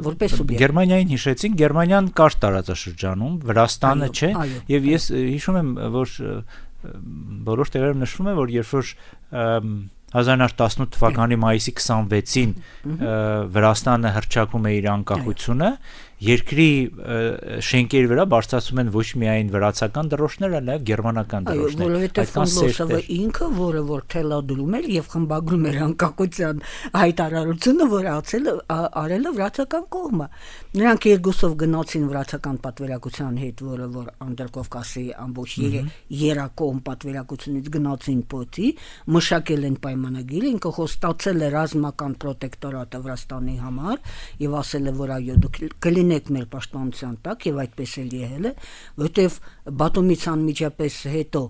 որպես սուբյեկտ։ Գերմանիային հիշեցինք, Գերմանիան կար տարածաշրջանում, Վրաստանը չէ, եւ ես հիշում եմ, որ բոլոր տեղերում նշվում է, որ երբ որ 1918 թվականի մայիսի 26-ին Վրաստանը հռչակում է իր անկախությունը, երկրի շենքերի վրա բարձրացում են ոչ միայն վրացական դրոշները, այլև գերմանական դրոշներ։ Որովհետև Ֆոնլոսովը ինքը, որը որ թելադրում էր եւ խմբագրում էր անկախության հայտարարությունը, որ արել է վրացական կողմը։ Նրանք երկուսով գնացին վրացական պատվիրակության հետ, որը որ Անդրկովկասի ամբողջ երակողմ պատվիրակությունից գնացին Պոտի, մշակել են պայմանագիր, ինքը խոստացել է ռազմական պրոտեկտորատը Վրաստանի համար եւ ասել է, որ այո, դուք կլինեք մեր պաշտպանության տակ եւ այդպես էլ եղել է, որտեվ Բաթումից անմիջապես հետո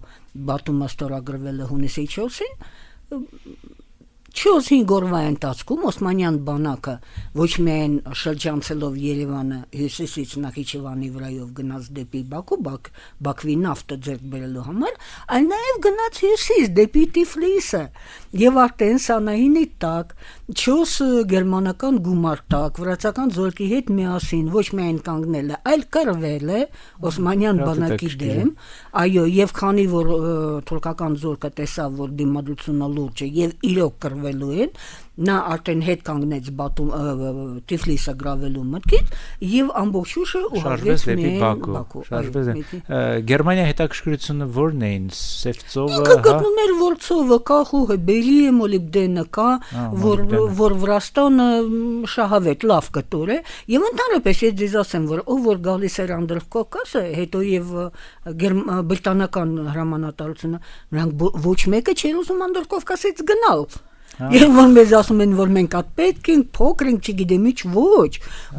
Բաթումը ստորագրվել է հունիսի 4-ին 4-5 օրվա ընթացքում Օսմանյան բանակը ոչ միայն շրջանցելով Երևանը հյուսիսից Նախիջևանի վրայով գնաց դեպի Բաքու, Բաքվի նավթը ձեռք բերելու համար, այլ նաև գնաց հյուսիս դեպի Տիֆլիսը եւ արդեն Սանահինի տակ 4 գերմանական գումար տակ վրացական զորքի հետ միասին ոչ միայն կանգնել է, այլ կռվել է Օսմանյան բանակի դեմ, այո, եւ քանի որ թուրքական զորքը տեսավ, որ դիմադրությունը լուրջ է եւ իրոք կռվելու են, նա արդեն հետ կանգնեց Տիֆլիսը գրավելու մտքից եւ ամբողջ ուժը ուղղվեց դեպի Բաքու։ Գերմանիայի հետաքրքրությունը ո՞րն էին, Սևծովը, հա։ Գտնում էր Վոլցովը, Կախուհը, Բելիը, Մոլիբդենը կա, որ Վրաստանը շահավետ լավ կտոր է եւ ընդհանրապես ես ձեզ ասեմ, որ ով որ գալիս էր Անդրկովկասը, հետո եւ բրիտանական հրամանատարությունը, նրանք ոչ մեկը չէր ուզում Անդրկովկասից գնալ։ Եվ որ մեզ ասում են, որ մենք այդ պետք ենք, փոքր ենք, չգիտեմ ինչ, ոչ։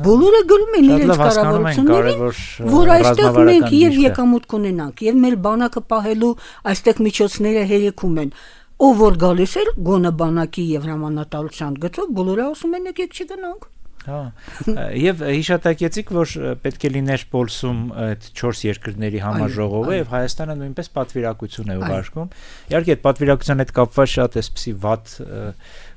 Բոլորը գրում են իրենց կառավարություններին, որ այստեղ մենք եւ եկամուտ կունենանք, եւ մեր բանակը պահելու այստեղ միջոցները հերիքում են։ Ով որ գալիս էր գոնե բանակի եւ հրամանատարության գծով, բոլորը ասում են եկեք չգնանք։ Հա, եւ հիշատակեցիք, որ պետք է լիներ Պոլսում այդ 4 երկրների համաժողովը եւ Հայաստանը նույնպես պատվիրակություն է ուղարկում։ Իհարկե այդ պատվիրակության հետ կապված շատ էսպիսի վատ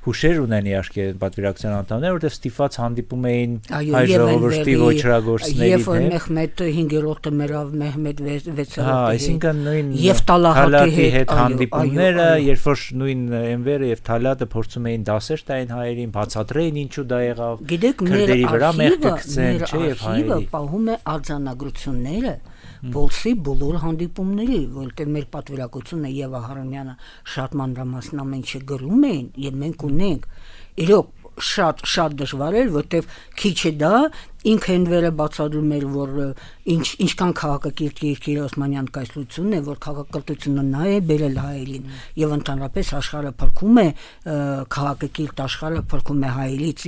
հուշեր ունեն իհարկե պատվիրակության անդամները, որտեղ ստիփած հանդիպում էին հայ ժողովրդի ոչրագործների հետ։ Եվ Մեհմեդ 5-րդը մերավ Մեհմեդ 6-րդը։ Հա, այսինքն նույն եւ Տալահատի հետ հանդիպումները, երբ որ նույն Էնվերը եւ Թալյատը փորձում էին դասեր տային հայերին, բացատրեին ինչու դա եղավ։ Քրդերի վրա մեղքը գցեն, չէ, եւ հայերի։ Պահում է արձանագրությունները Պոլսի բոլոր հանդիպումների, որտեղ մեր պատվիրակությունը եւ Ահարոնյանը շատ մանրամասնամեն չգրում էին եւ մենք ունենք իրոք շատ դժվար էր, որտեղ քիչ է դա ինքը Էնվերը բացատրում էր, որ ինչքան քաղաքակիրթ երկիր Օսմանյան կայսրությունն է, որ քաղաքակրթությունը նա է բերել հայերին եւ ընդհանրապես աշխարհը փրկում է քաղաքակիրթ աշխարհը փրկում է հայերից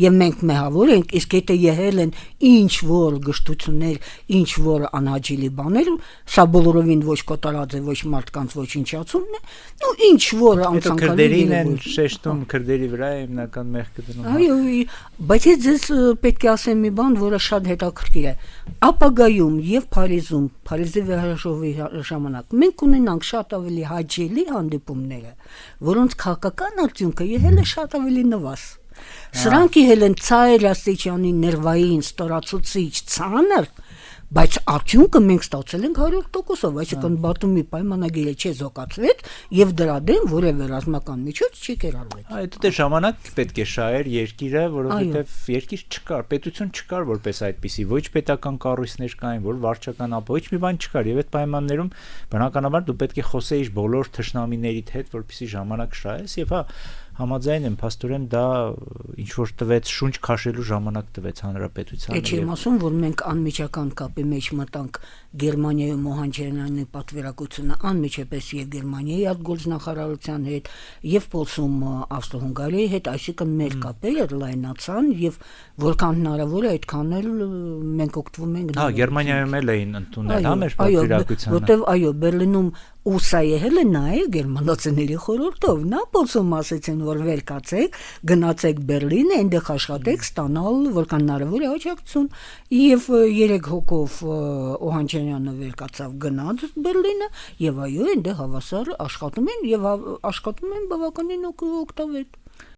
եւ մենք մեղավոր ենք, իսկ եթե եղել են ինչ որ գշտություններ, ինչ որ անհաջելի բաներ, սա բոլորովին ոչ կոտարած է, ոչ մարդկանց ոչնչացումն է, ու ինչ որ անցանկալի են շեշտում քրդերի վրա հիմնական մեղքը դնում։ Այո, բայց ես պետք է ասեմ մի բան, որը շատ հետաքրքիր է։ Ապագայում եւ Փարիզի վերաժողովի ժամանակ մենք ունենանք շատ ավելի հաճելի հանդիպումները, որոնց քաղաքական արդյունքը եղել է շատ ավելի նվազ։ Սրանք եղել են ծայր աստիճանի ներվային ստորացուցիչ ցաներ, բայց արդյունքը մենք ստացել ենք 100%, այսինքն Բաթումի պայմանագիրը չեզոքացվեց եւ դրա դեմ որևէ ռազմական միջոց չի կերարվեց։ Այդ դե ժամանակ պետք է շահեր երկիրը, որովհետեւ երկիր չկար, պետություն չկար որպես այդպիսի, ոչ պետական կառույցներ կային, որ վարչական ոչ մի բան չկար եւ այդ պայմաններում բնականաբար դու պետք է խոսեիր բոլոր թշնամիներիդ հետ, որպեսզի ժամանակ շահես եւ հա համաձայն եմ, փաստորեն դա ինչ որ տվեց շունչ քաշելու ժամանակ տվեց հանրապետությանը։ Էջ եմ ասում, որ մենք անմիջական կապի մեջ մտանք Գերմանիայի Մոհանջարյանի պատվիրակությունը անմիջապես եւ Գերմանիայի արտգործնախարարության հետ եւ Պոլսում Ավստրո-Հունգարիայի հետ, այսինքն մեր կապերը լայնացան եւ որքան հնարավոր է այդքան էլ մենք օգտվում ենք։ Հա, Գերմանիայում էլ էին ընդունել, հա, մեր պատվիրակությունը։ Որտեւ այո, Բերլինում ու սա եղել է նաև գերմանացիների խորհրդով, նա Պոլսում ասեցին, որ վեր կացեք, գնացեք Բերլին, այնտեղ աշխատեք, ստանալ որքան հնարավոր է աջակցություն, եւ 3 հոգով Օհանջանյանը վեր կացավ գնաց Բերլինը, եւ այո, այնտեղ հավասար աշխատում են եւ աշխատում են բավականին օգտավետ։